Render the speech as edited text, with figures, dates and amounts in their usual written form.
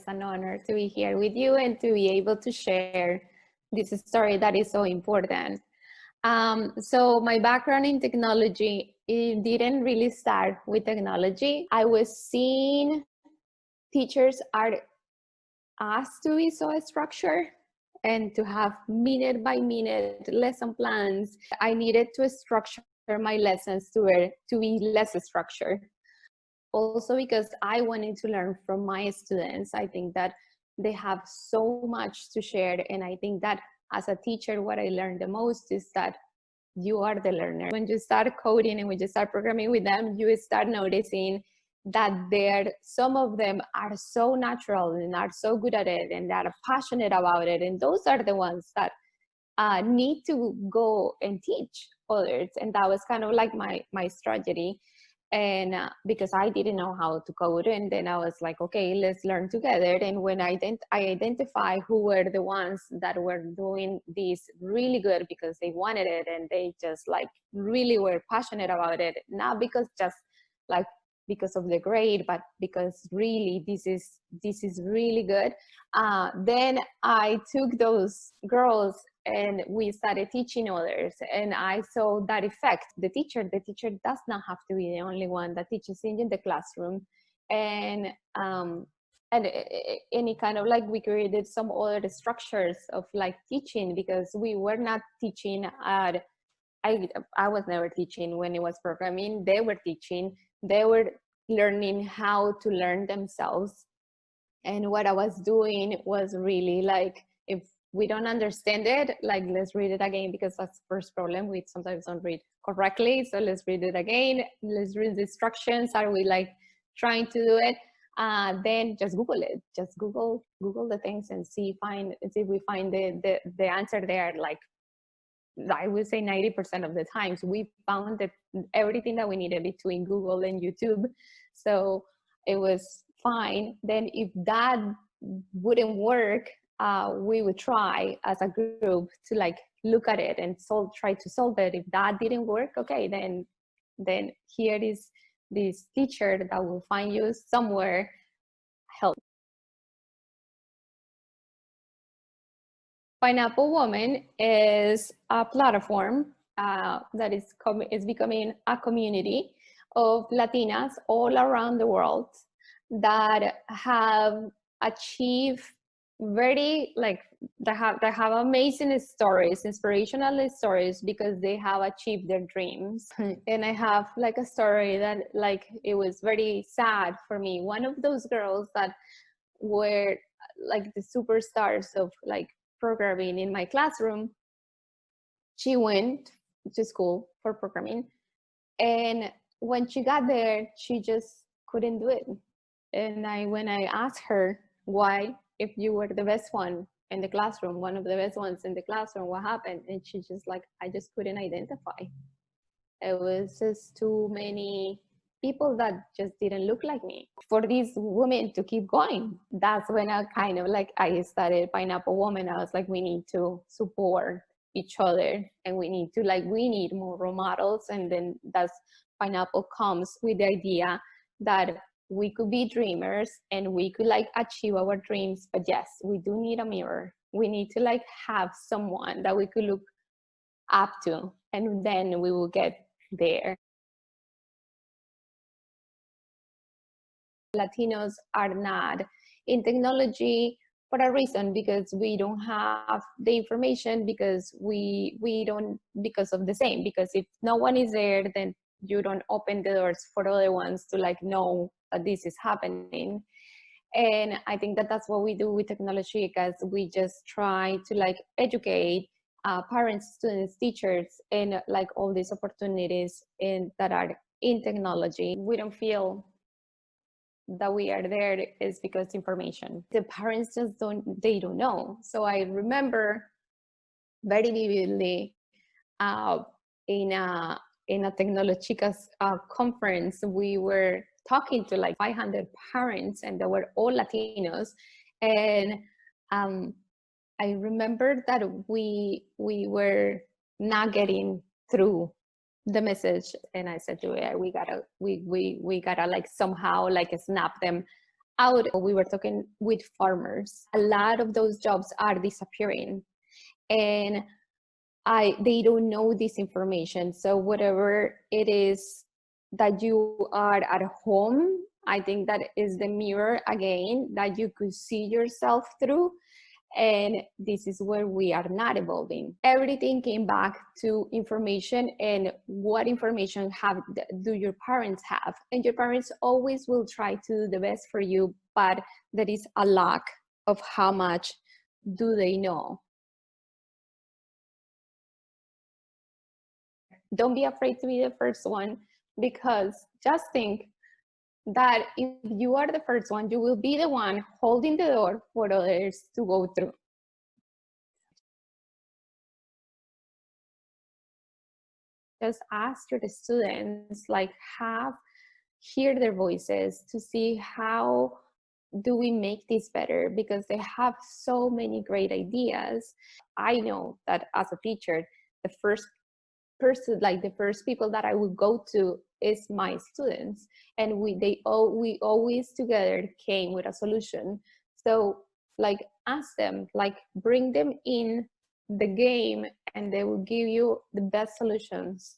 It's an honor to be here with you and to be able to share this story that is so important. So my background in technology, it didn't really start with technology. I was seeing teachers are asked to be so structured and to have minute by minute lesson plans. I needed to structure my lessons to be less structured. Also because I wanted to learn from my students. I think that they have so much to share, and I think that as a teacher, what I learned the most is that you are the learner. When you start coding and when you start programming with them, you start noticing that some of them are so natural and are so good at it and that are passionate about it, and those are the ones that need to go and teach others. And that was kind of like my strategy. And because I didn't know how to code, and then I was like, okay, let's learn together. And when I identify who were the ones that were doing this really good because they wanted it and they just like really were passionate about it, not because just like because of the grade, but because really this is really good. Then I took those girls and we started teaching others, and I saw that effect. The teacher does not have to be the only one that teaches in the classroom. And any kind of like, we created some other structures of like teaching, because we were not teaching at, I was never teaching when it was programming. They were teaching, they were learning how to learn themselves. And what I was doing was really like, if we don't understand it, like, let's read it again, because that's the first problem. We sometimes don't read correctly. So let's read it again. Let's read the instructions. Are we like trying to do it? Then just Google it. Just Google the things and see if we find the answer there. Like, I would say 90% of the times we found that everything that we needed between Google and YouTube. So it was fine. Then if that wouldn't work, we would try as a group to like look at it and try to solve it. If that didn't work, okay, then here is this teacher that will find you somewhere help. Pineapple Woman is a platform that is becoming a community of Latinas all around the world that have achieved very like that have amazing stories, inspirational stories, because they have achieved their dreams. And I have like a story that like it was very sad for me. One of those girls that were like the superstars of like programming in my classroom, she went to school for programming, and when she got there, she just couldn't do it. And when I asked her why, if you were the best one in the classroom, one of the best ones in the classroom, what happened? And she just like, I just couldn't identify. It was just too many people that just didn't look like me for these women to keep going. That's when I kind of like, I started Pineapple Woman. I was like, we need to support each other, and we need more role models. And then that's Pineapple comes with the idea that we could be dreamers and we could like achieve our dreams, but yes, we do need a mirror. We need to like have someone that we could look up to, and then we will get there. Latinos are not in technology for a reason, because we don't have the information, because we don't, because of the same, because if no one is there, then you don't open the doors for other ones to like know that this is happening. And I think that that's what we do with technology, because we just try to like educate parents, students, teachers, and like all these opportunities that are in technology. We don't feel that we are there is because information. The parents just don't know. So I remember very vividly in a Tecnolochicas conference, we were talking to like 500 parents, and they were all Latinos. And I remember that we were not getting through the message, and I said to her, we gotta like somehow like snap them out. We were talking with farmers. A lot of those jobs are disappearing, and they don't know this information. So whatever it is that you are at home, I think that is the mirror again that you could see yourself through. And this is where we are not evolving. Everything came back to information, and what information do your parents have? And your parents always will try to do the best for you, but there is a lack of how much do they know. Don't be afraid to be the first one, because just think that if you are the first one, you will be the one holding the door for others to go through. Just ask your students, like, hear their voices to see how do we make this better, because they have so many great ideas. I know that as a teacher, the first people that I would go to is my students, and we always together came with a solution. So like, ask them, like, bring them in the game, and they will give you the best solutions.